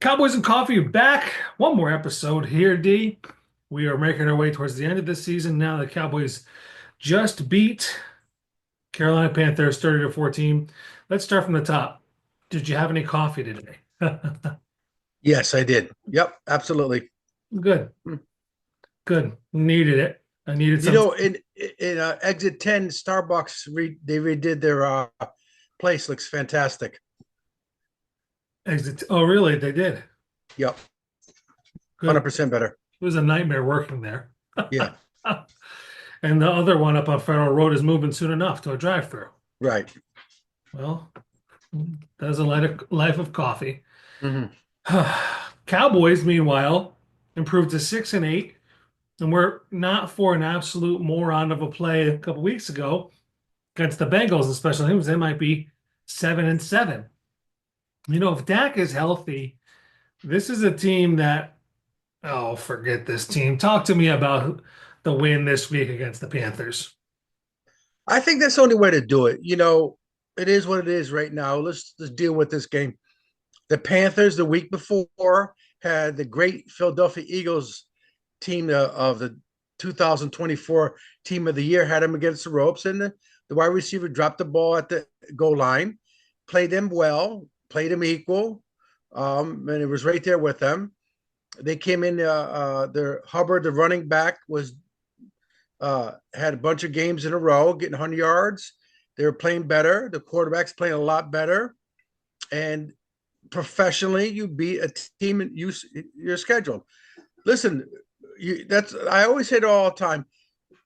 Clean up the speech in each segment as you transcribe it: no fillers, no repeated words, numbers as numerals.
Cowboys and Coffee back. One more episode here, D. We are making our way towards the end of this season. Now the Cowboys just beat Carolina Panthers 30 to 14. Let's start from the top. Did you have any coffee today? Yes, I did. Yep, absolutely. Good, good. Needed it. I needed You some know, in exit 10, they redid their place. Looks fantastic. exit. Oh, really? They did. Yep, Good. 100% better. It was a nightmare working there. Yeah, And the other one up on Federal Road is moving soon enough to a drive-through. right. Well, that's a life of coffee. Hmm. Cowboys, meanwhile, improved to 6-8, and we're not for an absolute moron of a play a couple weeks ago against the Bengals, especially teams. They might be 7-7. If Dak is healthy, this is a team that, oh, forget this team. Talk to me about the win this week against the Panthers. I think that's the only way to do it. It is what it is right now. Let's deal with this game. The Panthers the week before had the great Philadelphia Eagles team of the 2024 team of the year, had them against the ropes, and the wide receiver dropped the ball at the goal line, played them well, played them equal, and it was right there with them. They came in. Their Hubbard, the running back, was had a bunch of games in a row, getting 100 yards. They were playing better. The quarterback's playing a lot better, and professionally, you beat a team and you're scheduled. Listen, that's I always say it all the time.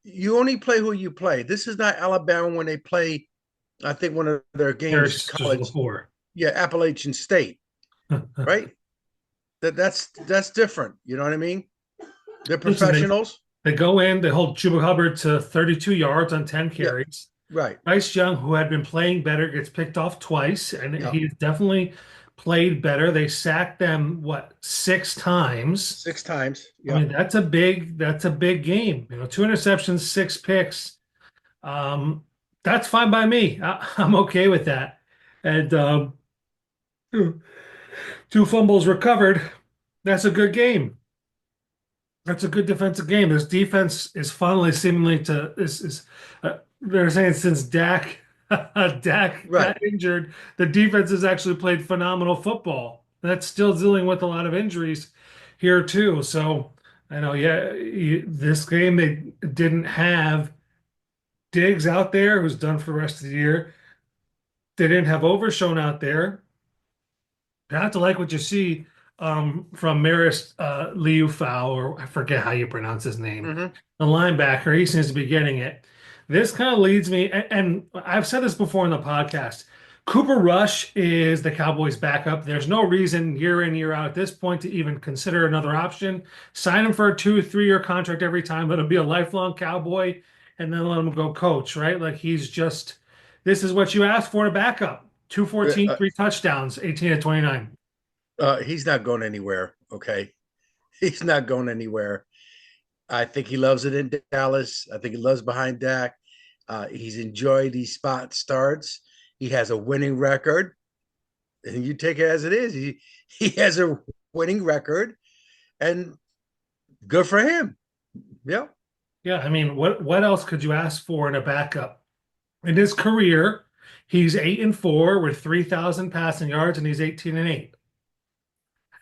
You only play who you play. This is not Alabama when they play. I think one of their games, Harris just college, before. yeah, Appalachian State, right? That's different. You know what I mean? They're Listen, professionals, they go in, they hold Chuba Hubbard to 32 yards on 10 yeah, carries. right, Bryce Young, who had been playing better, gets picked off twice, and yeah, he's definitely played better. They sacked them, what, 6 times? 6 times, I yeah. mean, that's a big game. Two interceptions, 6 picks. Um, that's fine by me. I'm okay with that. And two fumbles recovered. That's a good game. That's a good defensive game. This defense is finally seemingly to is they're saying since Dak Dak Right. got injured, the defense has actually played phenomenal football. That's still dealing with a lot of injuries here too. So I know, yeah, this game they didn't have Diggs out there, who's done for the rest of the year. They didn't have Overshown out there. You have to like what you see from Maris Liufau, or I forget how you pronounce his name, Hmm. the linebacker. He seems to be getting it. This kind of leads me, and I've said this before in the podcast. Cooper Rush is the Cowboys' backup. There's no reason year in, year out at this point to even consider another option. Sign him for a 2, 3 year contract every time. Let him be a lifelong Cowboy, and then let him go coach, right? Like he's just, this is what you asked for in a backup. 214, 3 touchdowns, 18 to 29. He's not going anywhere. Okay, he's not going anywhere. I think he loves it in Dallas. I think he loves behind Dak. He's enjoyed these spot starts. He has a winning record, and you take it as it is. He has a winning record, and good for him. Yeah, Yeah, I mean, what else could you ask for in a backup? In his career, he's 8-4 with 3,000 passing yards, and he's 18-8.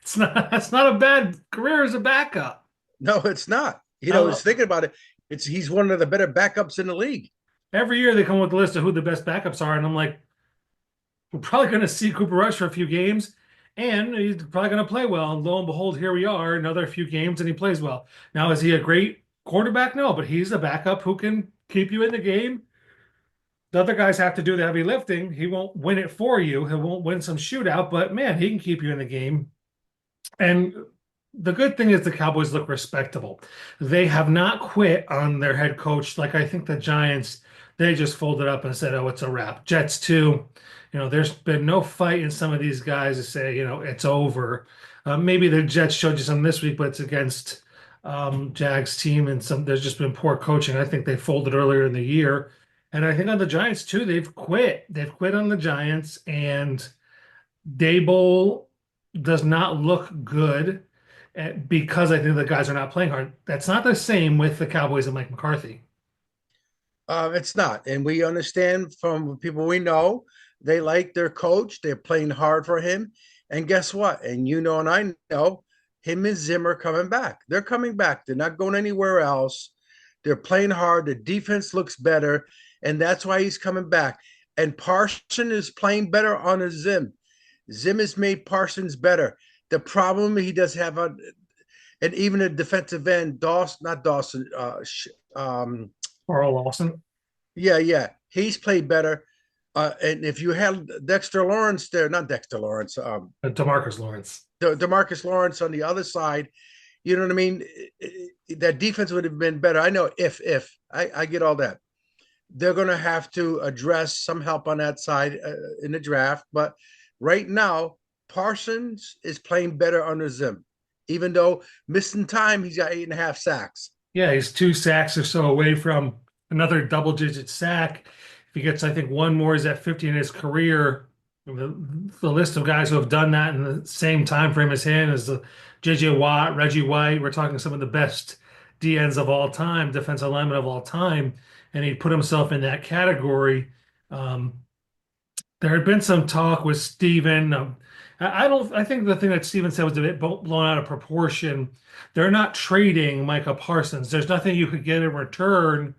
It's not that's not a bad career as a backup. no, it's not. I I was love, thinking about it. He's one of the better backups in the league. every year they come with a list of who the best backups are, and I'm like, we're probably going to see Cooper Rush for a few games, and he's probably going to play well. And lo and behold, here we are, another few games, and he plays well. Now, is he a great quarterback? No, but he's a backup who can keep you in the game. The other guys have to do the heavy lifting. He won't win it for you. He won't win some shootout, but man, he can keep you in the game. And the good thing is the Cowboys look respectable. They have not quit on their head coach. Like I think the Giants, they just folded up and said, "Oh, it's a wrap." Jets too. There's been no fight in some of these guys to say, it's over. Maybe the Jets showed you some this week, but it's against Jags team, and some there's just been poor coaching. I think they folded earlier in the year, and I think on the Giants too, they've quit. They've quit on the Giants, and Dable, does not look good because I think the guys are not playing hard. That's not the same with the Cowboys and Mike McCarthy. It's not, and we understand from people we know they like their coach. They're playing hard for him, and guess what? And you know, and I know him and Zimmer coming back. They're coming back. They're not going anywhere else. They're playing hard. The defense looks better, and that's why he's coming back. And Parson is playing better on a Zim. Zim has made Parsons better. The problem he does have on, and even a defensive end, Dawson, not Dawson, Carl Lawson, yeah, he's played better. And if you had Dexter Lawrence there, not Dexter Lawrence, DeMarcus Lawrence. Demarcus Lawrence on the other side, you know what I mean? That defense would have been better. I know if I get all that. They're going to have to address some help on that side in the draft. But right now, Parsons is playing better under Zim, even though missing time, he's got 8.5 sacks. Yeah, he's 2 sacks or so away from another double-digit sack. If he gets, I think, one more, he's at 50 in his career. The list of guys who have done that in the same time frame as him is the J.J. Watt, Reggie White. We're talking some of the best DNs of all time, defensive linemen of all time, and he put himself in that category. Um, there had been some talk with Steven. I don't. I think the thing that Steven said was a bit blown out of proportion. They're not trading Micah Parsons. There's nothing you could get in return.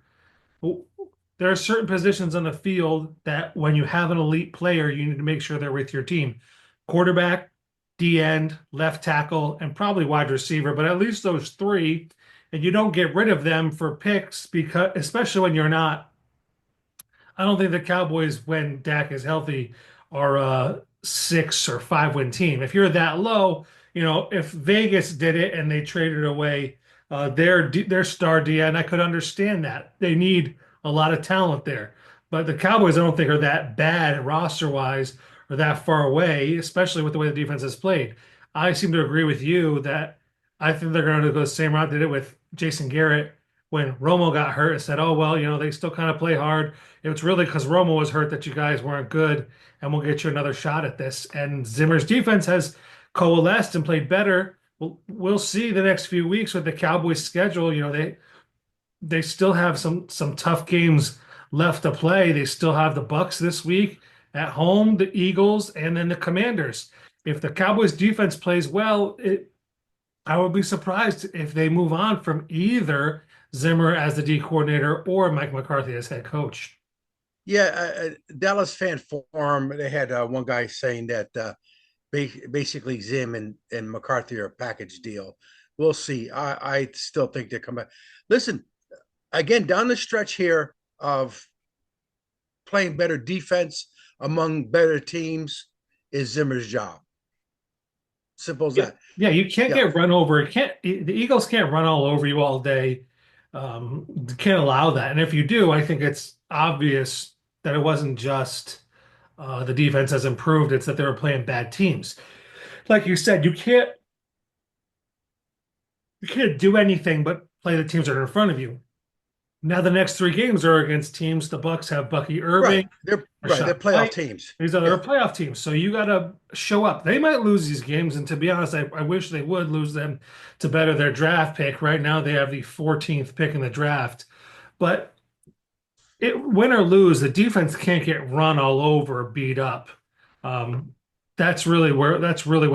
There are certain positions on the field that when you have an elite player, you need to make sure they're with your team. Quarterback, D end, left tackle, and probably wide receiver, but at least those three. And you don't get rid of them for picks because, especially when you're not. I don't think the Cowboys, when Dak is healthy, are a 6 or 5 win team. If you're that low, if Vegas did it and they traded away their star DN, I could understand that. They need a lot of talent there. But the Cowboys, I don't think are that bad roster wise or that far away, especially with the way the defense has played. I seem to agree with you that I think they're going to go the same route they did with Jason Garrett when Romo got hurt and said, "Oh well, they still kind of play hard. It's really because Romo was hurt that you guys weren't good, and we'll get you another shot at this." And Zimmer's defense has coalesced and played better. We'll see the next few weeks with the Cowboys' schedule. They still have some tough games left to play. They still have the Bucks this week at home, the Eagles, and then the Commanders. If the Cowboys defense plays well, I would be surprised if they move on from either Zimmer as the D coordinator or Mike McCarthy as head coach. Yeah, Dallas fan forum, they had one guy saying that basically Zim and McCarthy are a package deal. We'll see. I still think they come back. Listen, again, down the stretch here of playing better defense among better teams is Zimmer's job. Simple as Yeah, that. yeah, you can't Yeah, get run over. The Eagles can't run all over you all day. Can't allow that. And if you do, I think it's obvious that it wasn't just the defense has improved, it's that they were playing bad teams. Like you said, you can't do anything but play the teams that are in front of you. Now the next 3 games are against teams. The Bucks have Bucky right. Irving, They're Rashad playoff White. teams. These other Yeah. playoff teams. So you got to show up. They might lose these games, and to be honest, I wish they would lose them to better their draft pick. Right now, they have the 14th pick in the draft, but win or lose, the defense can't get run all over, beat up. Um, that's really what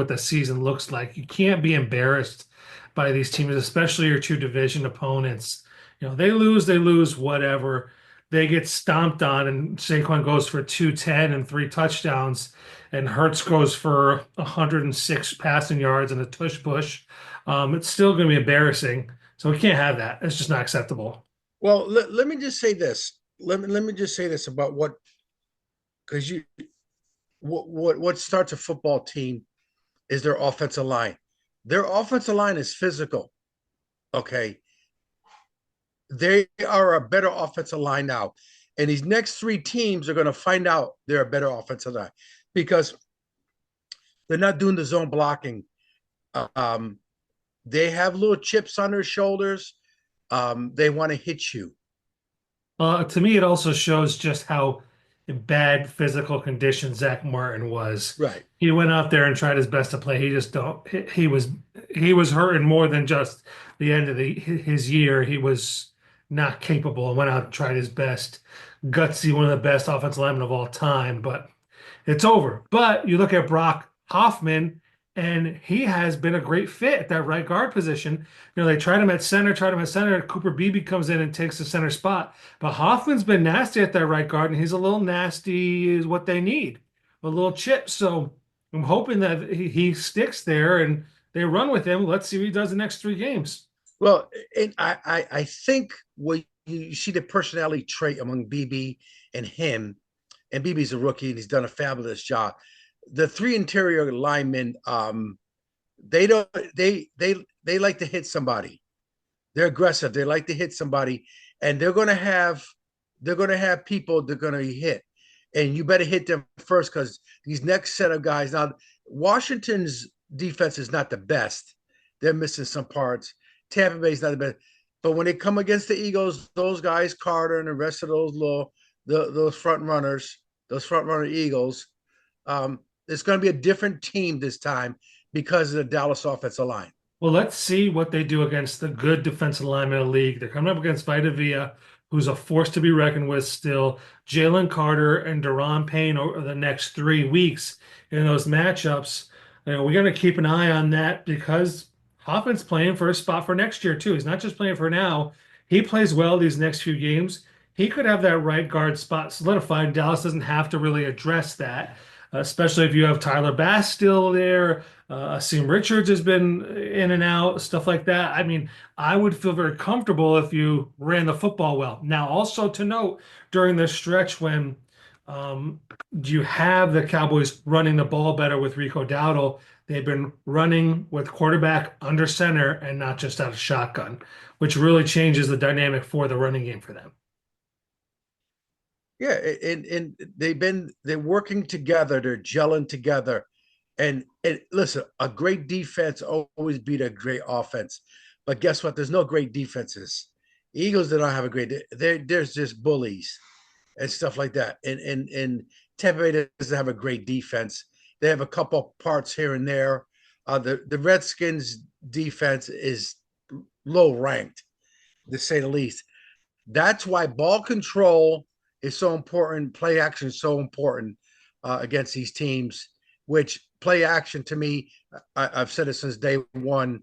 the season looks like. You can't be embarrassed by these teams, especially your two division opponents. They lose, whatever. They get stomped on, and Saquon goes for 210 and 3 touchdowns, and Hurts goes for 106 passing yards and a tush push. It's still going to be embarrassing. So we can't have that. It's just not acceptable. Well, let me just say this. Let me just say this about what because you what starts a football team is their offensive line. Their offensive line is physical. Okay. They are a better offensive line now. And these next 3 teams are going to find out they're a better offensive line because they're not doing the zone blocking. Um, they have little chips on their shoulders. They want to hit you. To me, it also shows just how bad physical condition Zach Martin was. Right. He went out there and tried his best to play. He just don't. He was hurting more than just the end of his year. He was not capable and went out and tried his best. Gutsy, one of the best offensive linemen of all time, but it's over. But you look at Brock Hoffman, and he has been a great fit at that right guard position. They tried him at center, tried him at center. Cooper Beebe comes in and takes the center spot. But Hoffman's been nasty at that right guard, and he's a little nasty, is what they need, a little chip. So I'm hoping that he sticks there and they run with him. Let's see what he does the next 3 games. Well, and I think what you see the personality trait among BB and him, and BB's a rookie and he's done a fabulous job. The three interior linemen, they don't they like to hit somebody. They're aggressive. They like to hit somebody, and they're gonna have people they're gonna hit, and you better hit them first because these next set of guys. Now, Washington's defense is not the best. They're missing some parts. Tampa Bay's not the best, but when they come against the Eagles, those guys, Carter and the rest of those those those front runner Eagles, it's going to be a different team this time because of the Dallas offensive line. Well, let's see what they do against the good defensive lineman of the league. They're coming up against Vita Vea, who's a force to be reckoned with still. Jalen Carter and Deron Payne over the next 3 weeks in those matchups. We're going to keep an eye on that because Hoffman's playing for a spot for next year, too. He's not just playing for now. He plays well these next few games. He could have that right guard spot solidified. Dallas doesn't have to really address that, especially if you have Tyler Bass still there. Asim Richards has been in and out, stuff like that. I mean, I would feel very comfortable if you ran the football well. Now, also to note, during this stretch when um, you have the Cowboys running the ball better with Rico Dowdle, they've been running with quarterback under center and not just out of shotgun, which really changes the dynamic for the running game for them. Yeah, and they're working together, they're gelling together. And listen, a great defense always beat a great offense. But guess what? There's no great defenses. Eagles do not have a great there's just bullies and stuff like that. And Tampa Bay doesn't have a great defense. They have a couple parts here and there. The Redskins defense is low ranked, to say the least. That's why ball control is so important. Play action is so important against these teams. Which play action to me, I've said it since day one,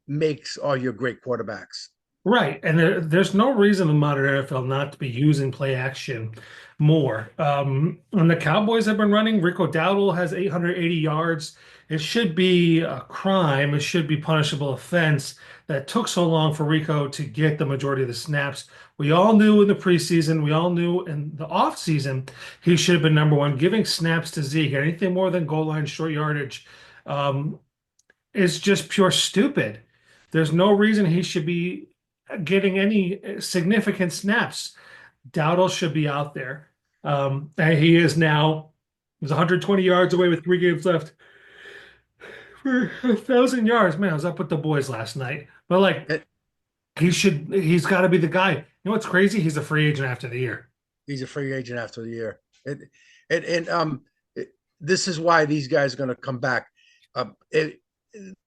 makes all your great quarterbacks. Right. And there's no reason in the modern NFL not to be using play action more. And the Cowboys have been running. Rico Dowdle has 880 yards. It should be a crime. It should be punishable offense that took so long for Rico to get the majority of the snaps. We all knew in the preseason, we all knew in the offseason, he should have been number one. Giving snaps to Zeke, anything more than goal line short yardage, um, is just pure stupid. There's no reason he should be getting any significant snaps. Dowdle should be out there. And he is now. He's 120 yards away with 3 games left for 1,000 yards. Man, I was up with the boys last night. But like, And he's got to be the guy. You know what's crazy? He's a free agent after the year. he's a free agent after the year. And this is why these guys are going to come back. Um, it,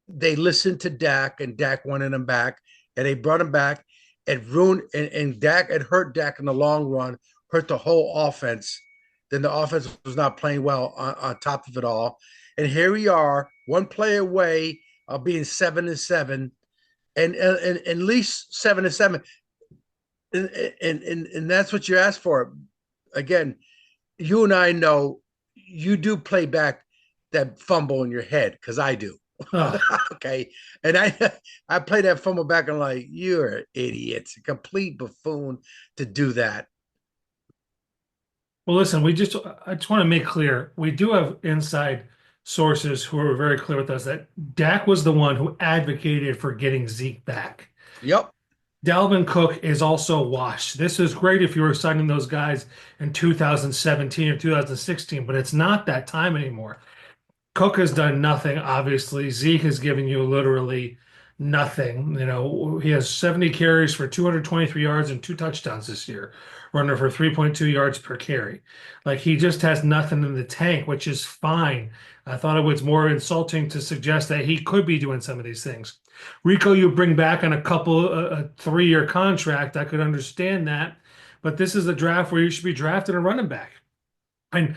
they listened to Dak, and Dak wanted him back, and they brought him back. And ruined, and Dak had hurt Dak in the long run, hurt the whole offense. Then the offense was not playing well on top of it all. And here we are, one play away of being 7-7, and at least 7-7. And that's what you asked for. Again, you and I know you do play back that fumble in your head because I do. Oh, Okay. And I play that fumble back and I'm like, you're an idiot, a complete buffoon to do that. well, listen, I just want to make clear we do have inside sources who are very clear with us that Dak was the one who advocated for getting Zeke back. Yep. Dalvin Cook is also washed. This is great if you were signing those guys in 2017 or 2016, but it's not that time anymore. Cook has done nothing, obviously. Zeke has given you literally nothing. You know, he has 70 carries for 223 yards and two touchdowns this year, running for 3.2 yards per carry. Like he just has nothing in the tank, which is fine. I thought it was more insulting to suggest that he could be doing some of these things. Rico, you bring back on a couple, a 3-year contract. I could understand that, but this is a draft where you should be drafting a running back. And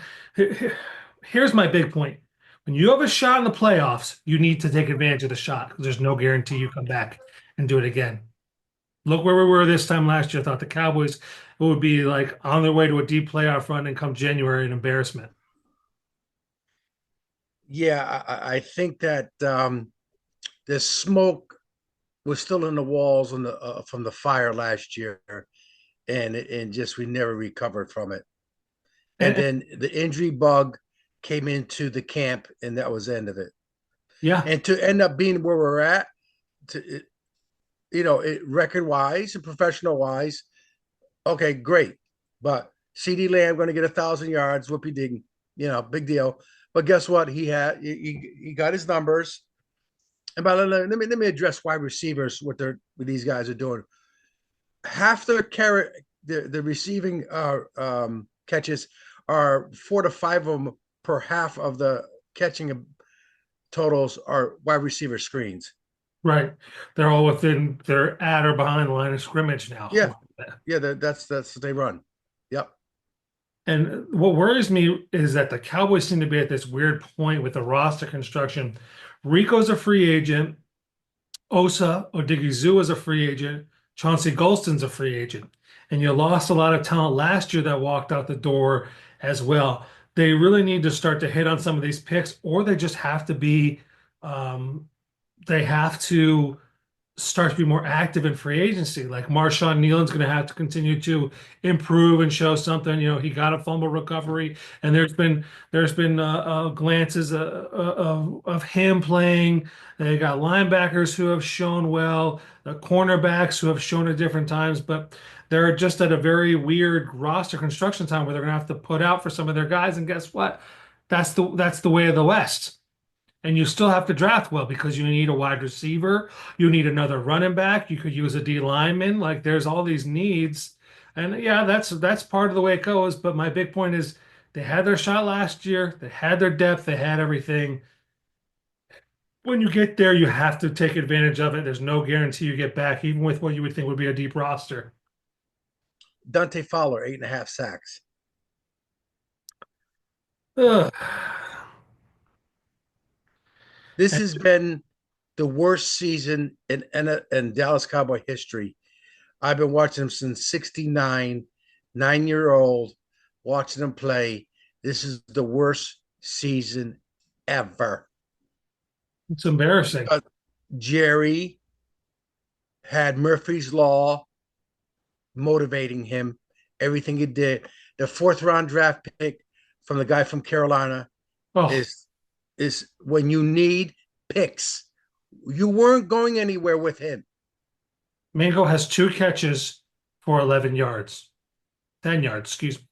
here's my big point. When you have a shot in the playoffs, you need to take advantage of the shot because there's no guarantee you come back and do it again. Look where we were this time last year. I thought the Cowboys would be like on their way to a deep playoff run and come January an embarrassment. Yeah, I think that the smoke was still in the walls on the from the fire last year, and just we never recovered from it. And And then the injury bug came into the camp, and that was the end of it. yeah, And to end up being where we're at, to record wise and professional wise, okay, great. But CD Lamb going to get 1,000 yards, whoopie ding, big deal. But guess what? He got his numbers. And by let me address wide receivers what these guys are doing. Half their carry the receiving catches are 4 to 5 of them per half of the catching totals are wide receiver screens. right. They're all within, they're at or behind the line of scrimmage Yeah, now. yeah, that's what they run. Yep. And what worries me is that the Cowboys seem to be at this weird point with the roster construction. Rico's a free agent. Osa Odigizua is a free agent. Chauncey Golston's a free agent. And you lost a lot of talent last year that walked out the door as well. They really need to start to hit on some of these picks, or they just have to be, they have to start to be more active in free agency. Like Marshawn Nealon's going to have to continue to improve and show something. You know, he got a fumble recovery, and there's been glances of him playing. They got linebackers who have shown well, the cornerbacks who have shown at different times, but they're just at a very weird roster construction time where they're going to have to put out for some of their guys. And guess what? That's the way of the West. And you still have to draft well because you need a wide receiver, you need another running back, you could use a D lineman. Like there's all these needs. And yeah, that's part of the way it goes. But my big point is they had their shot last year, they had their depth, they had everything. When you get there, you have to take advantage of it. There's no guarantee you get back, even with what you would think would be a deep roster. Dante Fowler, 8.5 sacks. Ugh. This And has been the worst season in Dallas Cowboy history. I've been watching them since '69, 9 year old, watching them play. This is the worst season ever. it's embarrassing. Because Jerry had Murphy's Law motivating him, everything he did. The fourth round draft pick from the guy from Carolina Oh, is when you need picks. You weren't going anywhere with him. Mingo has two catches for 11 yards, 10 yards, excuse me.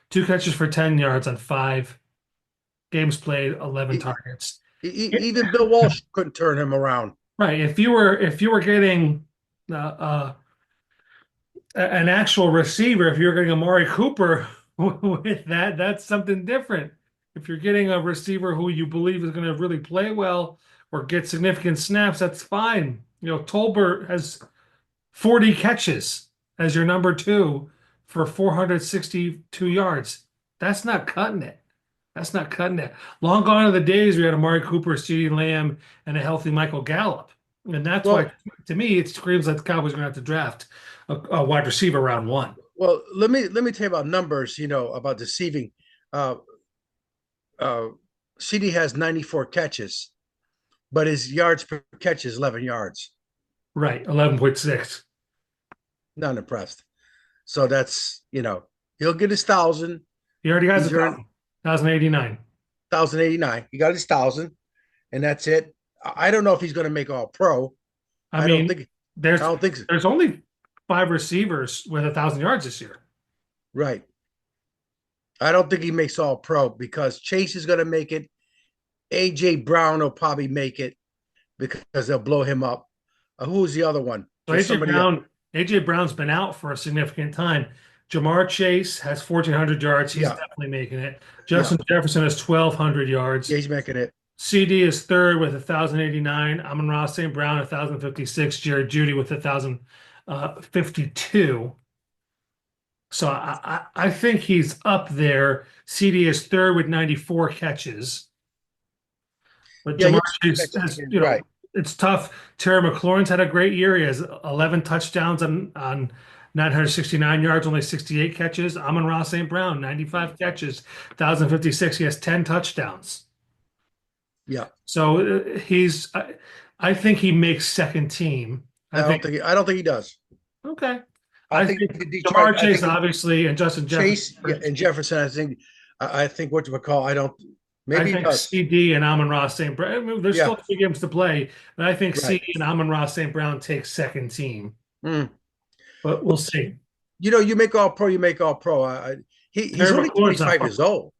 Two catches for 10 yards on 5 games played, 11 targets. Even Bill Walsh couldn't turn him around. Right. If you were getting an actual receiver, if you're getting Amari Cooper with that, that's something different. If you're getting a receiver who you believe is going to really play well or get significant snaps, that's fine. You know, Tolbert has 40 catches as your number two for 462 yards. That's not cutting it. That's not cutting it. Long gone are the days we had Amari Cooper, CeeDee Lamb, and a healthy Michael Gallup. And that's why, Well, to me, it screams like the Cowboys are going to have to draft a wide receiver round one. well, let me tell you about numbers. About deceiving. Uh, uh, CD has 94 catches, but his yards per catch is 11 yards. Right, 11.6. Not impressed. So that's he'll get his 1,000. He already has a He's earned thousand. 1,089. 1,089. He got his 1,000, and that's it. I don't know if he's going to make All Pro. I I don't mean, think. I there's don't think so. there's only 5 receivers with 1,000 yards this year. Right. I don't think he makes All Pro because Chase is going to make it. AJ Brown will probably make it because they'll blow him up. Who was the other one? So There's somebody else. AJ Brown's been out for a significant time. Jamar Chase has 1,400 yards. He's Yeah, definitely making it. yeah, Justin Jefferson has 1,200 yeah. yards. He's making it. CD is third with 1,089. Amon-Ra St. Brown 1,056. Jared Judy with 1,052. So I think he's up there. CD is third with 94 catches. But Yeah, Jamar he's Chase catching has, again. Right. it's tough. Terry McLaurin's had a great year. He has 11 touchdowns on 969 yards, only 68 catches. Amon-Ra St. Brown, 95 catches, 1,056. He has 10 touchdowns. Yeah. So I think he makes second team. I think, I don't think he does. okay. I I think think the Detroit. Jamar I Chase, think obviously, and Justin Jefferson. Chase, yeah, and Jefferson. I think what you would call. I don't. I Maybe he think does. CD and Amon-Ra St. Brown. I mean, there's still Yeah. 3 games to play, but I think Right. CD and Amon-Ra St. Brown take second team. Mm. But we'll see. You know, you make all pro. You make all pro. He's Terry only McLaurin's not 25 far. years old.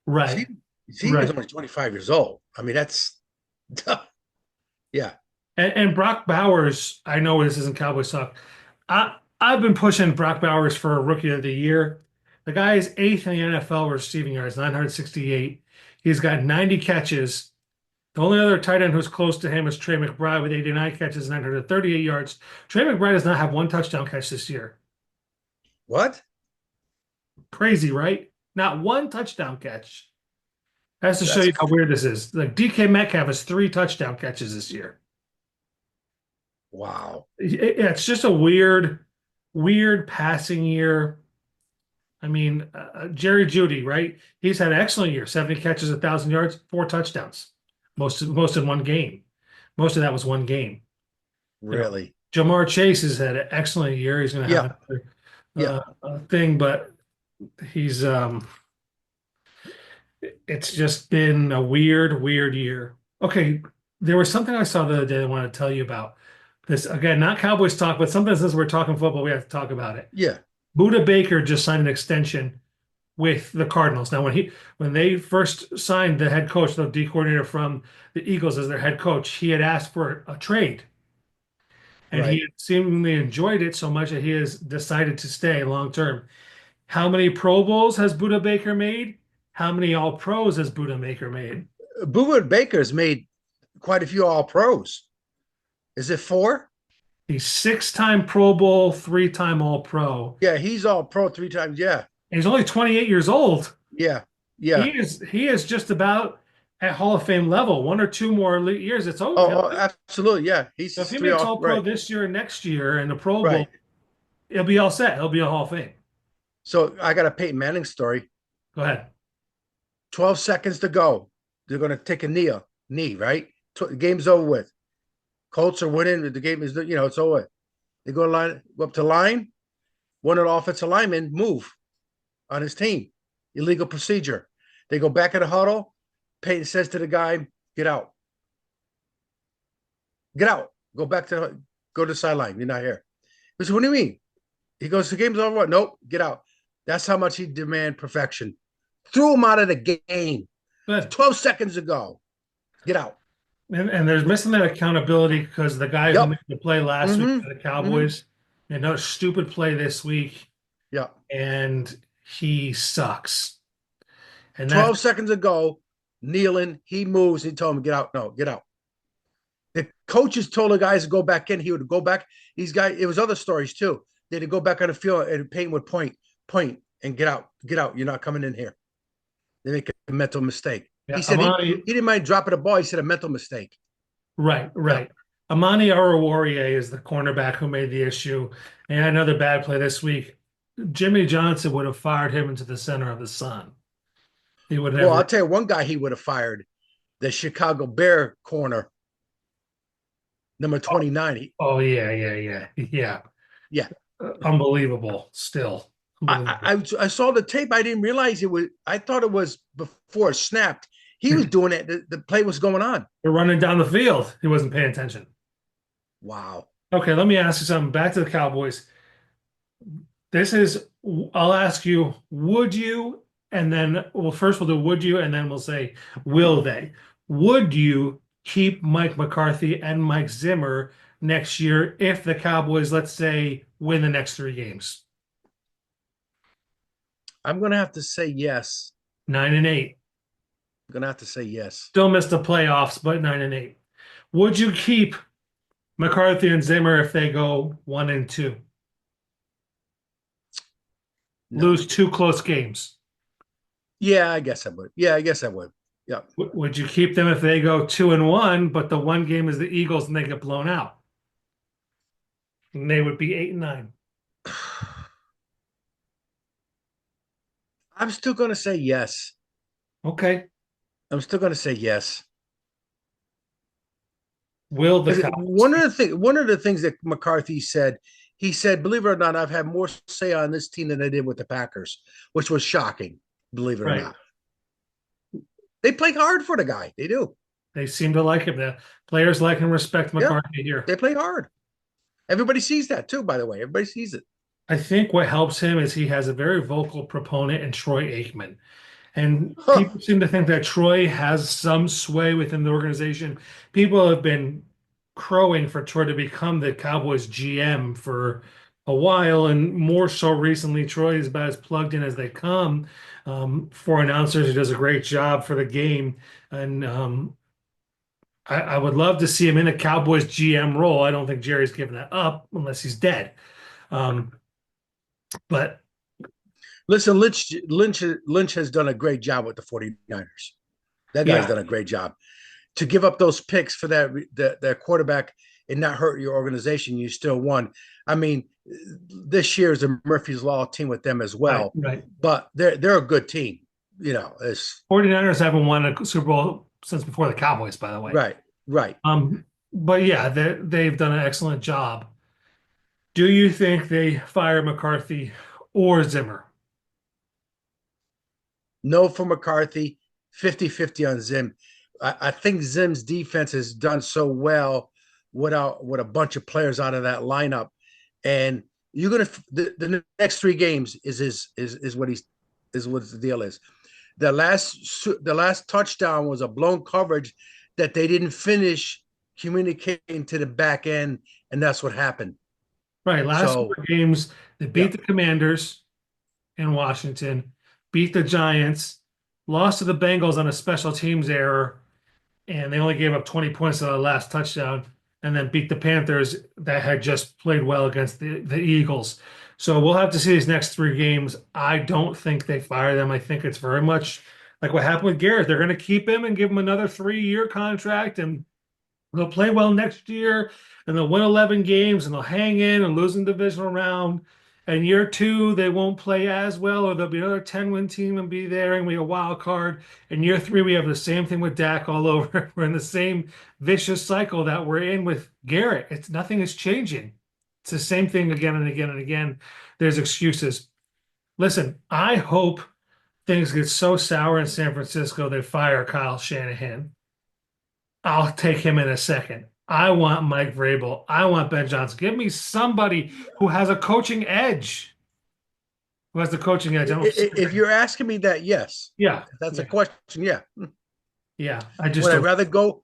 Right, See, he was right. only 25 years old. I mean, that's yeah, And Brock Bowers, I know this isn't Cowboys talk. I've been pushing Brock Bowers for a rookie of the year. The guy is eighth in the NFL receiving yards, 968. He's got 90 catches. The only other tight end who's close to him is Trey McBride with 89 catches, 938 yards. Trey McBride does not have one touchdown catch this year. what? Crazy, right? Not one touchdown catch. That's to show That's you how weird this is. Like DK Metcalf has 3 touchdown catches this year. wow. It's just a weird passing year. I mean, Jerry Judy, right? He's had an excellent year, 70 catches, 1,000 yards, 4 touchdowns, most in one game. Most of that was one game. You know, Really? Jamar Chase has had an excellent year. He's going to Yeah, have another yeah. thing, but he's it's just been a weird year. Okay, there was something I saw the other day I want to tell you about. This again, not Cowboys talk, but sometimes since we're talking football, we have to talk about it. Yeah. Buda Baker just signed an extension with the Cardinals. Now, when they first signed the head coach, the D coordinator from the Eagles as their head coach, he had asked for a trade, and he Right. had seemingly enjoyed it so much that he has decided to stay long term. How many Pro Bowls has Buda Baker made? How many All Pros has Buda Baker made? Boowood Baker's made quite a few All Pros. Is it four? He's 6-time Pro Bowl, 3-time All Pro. Yeah, he's All Pro 3 times. Yeah, And he's only 28 years old. yeah, He yeah. is he is just about at Hall of Fame level. 1 or 2 more years, it's over. Oh, absolutely. Yeah, he's If he three makes off. All Pro Right, this year and next year and the Pro Bowl, right. he'll be all set. He'll be a Hall of Fame. So I got a Peyton Manning story. Go ahead. 12 seconds to go. They're going to take a knee, right? The game's over with. Colts are winning. The game is, it's over. They go up to line. One of the offensive linemen move on his team. Illegal procedure. They go back in the huddle. Peyton says to the guy, "Get out. Get out. Go to the sideline. You're not here." He says, "What do you mean?" He goes, "The game's over." Nope. Get out. That's how much he demand perfection. Threw him out of the game. Good. 12 seconds ago. Get out. And there's missing that accountability because the guy who Yep. made the play last week Mm-hmm. for the Mm-hmm. Cowboys, another stupid play this week, Yeah. and he sucks. And that's 12 seconds ago, kneeling, he moves. He told him, "Get out." No, get out. The coaches told the guys to go back in. He would go back. These guys, it was other stories too. They'd go back on the field and Peyton would point, and get out. Get out. You're not coming in here. They make a mental mistake. yeah, He said he Amani. didn't mind dropping the ball. He said a mental mistake. Right, Yeah. right. Amani Oruwariye is the cornerback who made the issue. And another bad play this week. Jimmy Johnson would have fired him into the center of the sun. He would Well, never. I'll tell you one guy he would have fired, the Chicago Bear corner, number 29. Oh yeah, yeah. Yeah. Unbelievable. Still unbelievable. I saw the tape. I didn't realize it was. I thought it was before it snapped. He was doing it. The play was going on. They're running down the field. He wasn't paying attention. Wow. Okay, let me ask you something. Back to the Cowboys. This is. I'll ask you. Would you? And then, well, first we'll do would you, and then we'll say will they? Would you keep Mike McCarthy and Mike Zimmer next year if the Cowboys, let's say, win the next three games? I'm gonna have to say yes. 9-8. I'm gonna have to say yes. Still missed the playoffs, but 9-8. Would you keep McCarthy and Zimmer if they go 1-2? No. Lose two close games. Yeah, I guess I would. Yeah, I guess I would. Yeah. Would you keep them if they go 2-1, but the one game is the Eagles and they get blown out? And they would be 8-9. I'm still gonna say yes. Okay. I'm still gonna say yes. Will the Because Cowboys be one of the things that McCarthy said, he said, believe it or not, I've had more say on this team than I did with the Packers, which was shocking, believe it or right? not. They play hard for the guy. They do. They seem to like him. The players like and respect Yeah, McCarthy here. they play hard. Everybody sees that too, by the way. Everybody sees it. I think what helps him is he has a very vocal proponent in Troy Aikman. And Huh. people seem to think that Troy has some sway within the organization. People have been crowing for Troy to become the Cowboys GM for a while, and more so recently, Troy is about as plugged in as they come. For announcers, he does a great job for the game, and I would love to see him in a Cowboys GM role. I don't think Jerry's giving that up unless he's dead. Um, but Listen, Lynch has done a great job with the 49ers. That guy's yeah, done a great job. To give up those picks for that quarterback and not hurt your organization, you still won. I mean, this year is a Murphy's Law team with them as right, well, right. but they're a good team. You know, it's 49ers haven't won a Super Bowl since before the Cowboys, by the way. right, right. But yeah, they've done an excellent job. Do you think they fire McCarthy or Zimmer? No for McCarthy, 50-50 on Zim. I think Zim's defense has done so well without with a bunch of players out of that lineup. And you're gonna the next three games is what he's is what the deal is. The last touchdown was a blown coverage that they didn't finish communicating to the back end, and that's what happened. Right, last So four games, they yeah, beat the Commanders in Washington, beat the Giants, lost to the Bengals on a special teams error, and they only gave up 20 points on the last touchdown, and then beat the Panthers that had just played well against the Eagles. So we'll have to see these next three games. I don't think they fire them. I think it's very much like what happened with Garrett. They're going to keep him and give him another 3-year contract, and they'll play well next year, and they'll win 11 games, and they'll hang in and lose in the divisional round. And year two, they won't play as well, or there'll be another 10-win team and be there, and we a wild card. And year three, we have the same thing with Dak all over. We're in the same vicious cycle that we're in with Garrett. It's nothing is changing. It's the same thing again and again and again. There's excuses. Listen, I hope things get so sour in San Francisco they fire Kyle Shanahan. I'll take him in a second. I want Mike Vrabel. I want Ben Johnson. Give me somebody who has a coaching edge. Who has the coaching edge? I don't. if you're asking me that, yes, Yeah, if that's a yeah, question. Yeah, yeah. I just would I don't. rather go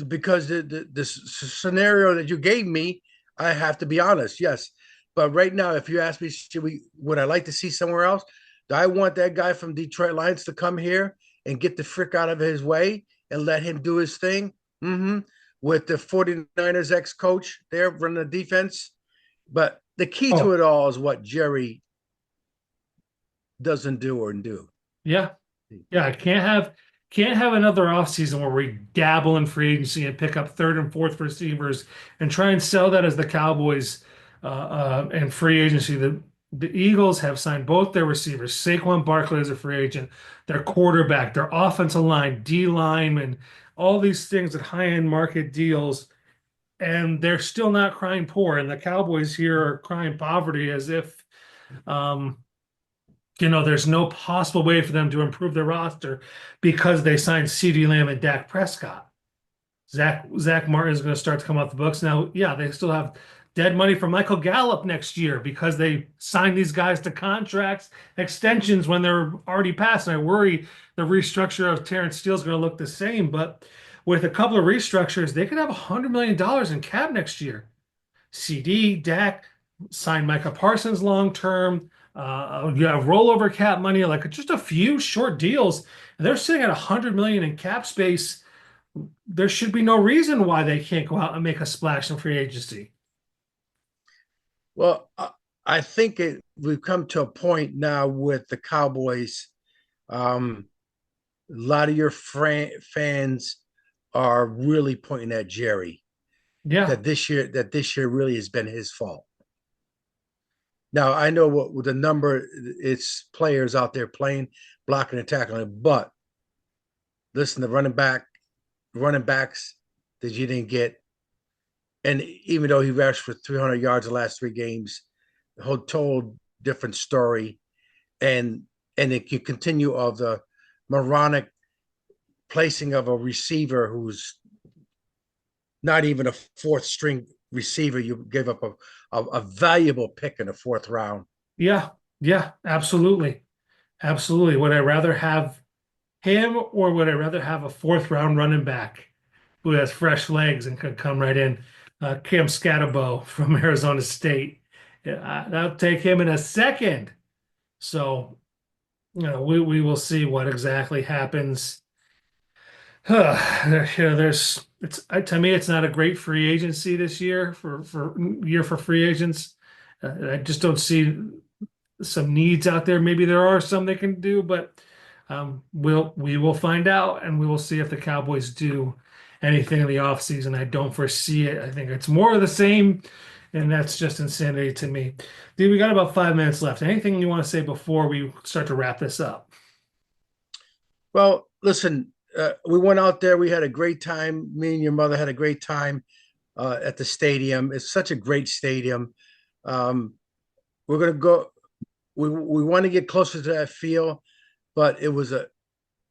because the scenario that you gave me, I have to be honest, yes. But right now, if you ask me, would I like to see somewhere else? Do I want that guy from Detroit Lions to come here and get the frick out of his way and let him do his thing? Mm-hmm. With the 49ers ex-coach there running the defense. But the key to Oh, it all is what Jerry doesn't do or do. yeah, yeah. I can't have another offseason where we dabble in free agency and pick up third and fourth receivers and try and sell that as the Cowboys and free agency. The Eagles have signed both their receivers. Saquon Barkley is a free agent. Their quarterback, their offensive line, D line, and all these things at high-end market deals. And they're still not crying poor. And the Cowboys here are crying poverty as if um, there's no possible way for them to improve their roster because they signed CeeDee Lamb and Dak Prescott. Zach Martin is going to start to come off the books now. Yeah, they still have dead money for Michael Gallup next year because they signed these guys to contracts extensions when they're already passed. And I worry the restructure of Terrence Steele is going to look the same. But with a couple of restructures, they could have $100 million in cap next year. CD, Dak, sign Micah Parsons long term. You have rollover cap money, like just a few short deals. And they're sitting at $100 million in cap space. There should be no reason why they can't go out and make a splash in free agency. Well, I think we've come to a point now with the Cowboys. A lot of your fans are really pointing at Jerry Yeah, that this year really has been his fault. Now I know what with the number it's players out there playing, blocking and tackling, but listen, the running backs that you didn't get, and even though he rushed for 300 yards the last 3 games, the whole total different story, and it can continue of the moronic placing of a receiver who's not even a fourth string receiver. You gave up a valuable pick in the fourth round. yeah, yeah, absolutely. Absolutely. Would I rather have him or would I rather have a fourth round running back who has fresh legs and could come right in? Cam Scatterbo from Arizona State. Yeah, I'll take him in a second. So, we will see what exactly happens. There's to me, it's not a great free agency this year for free agents. I just don't see some needs out there. Maybe there are some they can do, but we will find out, and we will see if the Cowboys do anything in the offseason. I don't foresee it. I think it's more of the same, and that's just insanity to me. Dude, we got about 5 minutes left. Anything you want to say before we start to wrap this up? Well, listen, we went out there. We had a great time. Me and your mother had a great time at the stadium. It's such a great stadium. Um, we're gonna go. We want to get closer to that field, but it was a.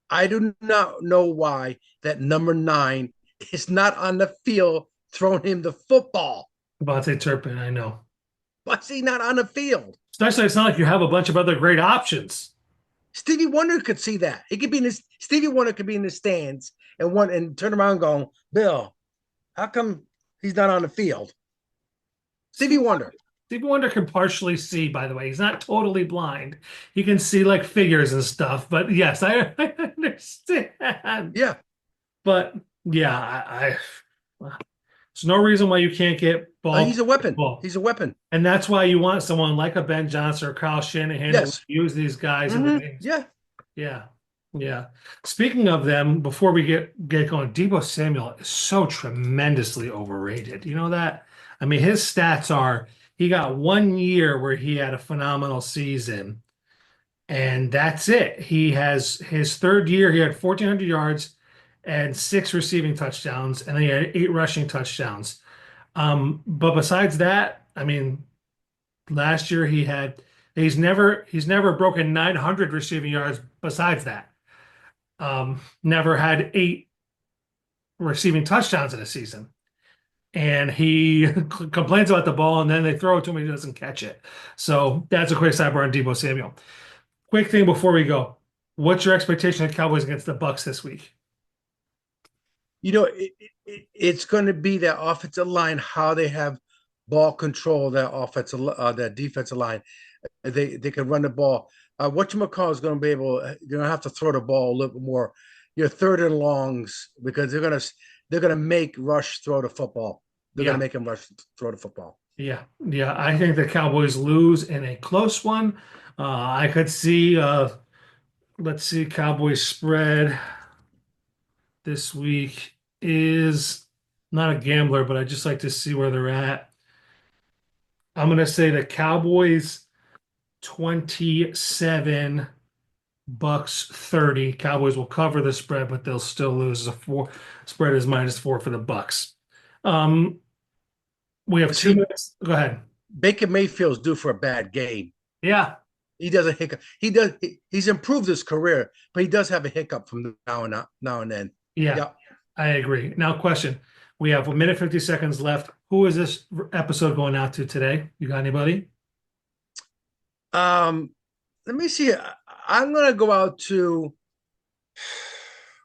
I do not know why that number 9 is not on the field throwing him the football. Devontae Turpin, I know. Why is he not on the field? Especially, it's not like you have a bunch of other great options. Stevie Wonder could see that. He could be in this. Stevie Wonder could be in the stands and turn around going, Bill, how come he's not on the field? Stevie Steve Wonder. Stevie Wonder can partially see, by the way. He's not totally blind. He can see like figures and stuff. But yes, I understand. Yeah. But yeah, there's no reason why you can't get He's ball a weapon. ball. He's a weapon. And that's why you want someone like a Ben Johnson or Kyle Shanahan who Yes. use these guys in the Mm-hmm. games. Yeah. Yeah. Yeah. Speaking of them, before we get going, Debo Samuel is so tremendously overrated. You know that? I mean, his stats are he got 1 year where he had a phenomenal season, and that's it. He has his third year, he had 1,400 yards and 6 receiving touchdowns, and then he had 8 rushing touchdowns. But besides that, I mean, last year he's never broken 900 receiving yards besides that. Never had 8 receiving touchdowns in a season. And he complains about the ball, and then they throw it to him and he doesn't catch it. So that's a quick sidebar on Debo Samuel. Quick thing before we go. What's your expectation of Cowboys against the Bucks this week? It's going to be that offensive line, how they have ball control, that defensive line. They can run the ball. Whatchamacall is going to be able. You're going to have to throw the ball a little bit more. Your third and longs because they're gonna make Rush throw the football. They're gonna Yeah, make him rush throw the football. yeah, yeah. I think the Cowboys lose in a close one. I could see, let's see, Cowboys spread this week is not a gambler, but I just like to see where they're at. I'm going to say the Cowboys 27, Bucks 30. Cowboys will cover the spread, but they'll still lose. A four spread is -4 for the Bucks. Um, we have two See, minutes. Go ahead. Baker Mayfield's due for a bad game. Yeah, He does a hiccup. He's improved his career, but he does have a hiccup from now and then. yeah, Yeah. I agree. Now, question. We have 1 minute 50 seconds left. Who is this episode going out to today? You got anybody? Let me see. I'm gonna go out to.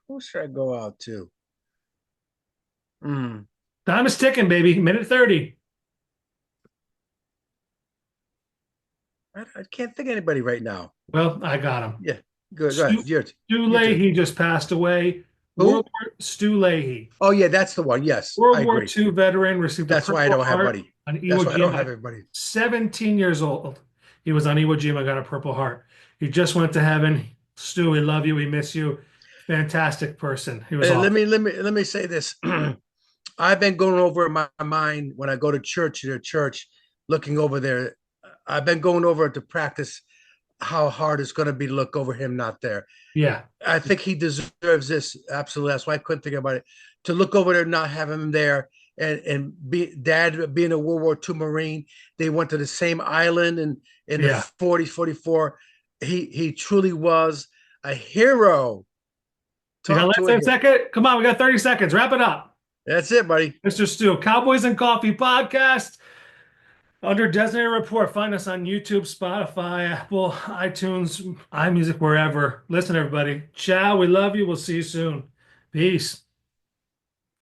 Who should I go out to? Mm. Time is ticking, baby. Minute 30. I can't think of anybody right now. Well, I got him. Yeah, good. Go Stu, ahead. Stu Your turn. Leahy just passed away. Who? Stu Leahy. Oh yeah, that's the one. Yes, I World War agree. II veteran, received a That's why I Purple don't have Heart buddy. on That's Iwo why I don't Jima have at everybody. 17 years old. He was on Iwo Jima, got a Purple Heart. He just went to heaven. Stu, we love you. We miss you. Fantastic person. He was Let awesome. me say this. I've been going over in my mind when I go to church, looking over there. I've been going over to practice how hard it's going to be to look over him not there. Yeah. I think he deserves this absolutely. That's why I couldn't think about it. To look over there, not have him there, and be dad being a World War II Marine. They went to the same island in the Yeah. 40s, 44. He truly was a hero. You got Talk less to than it a here. second? Come on, we got 30 seconds. Wrap it up. That's it, buddy. Mr. Stu, Cowboys and Coffee podcast. Under Designated Report, find us on YouTube, Spotify, Apple, iTunes, iMusic, wherever. Listen, everybody. Ciao. We love you. We'll see you soon. Peace.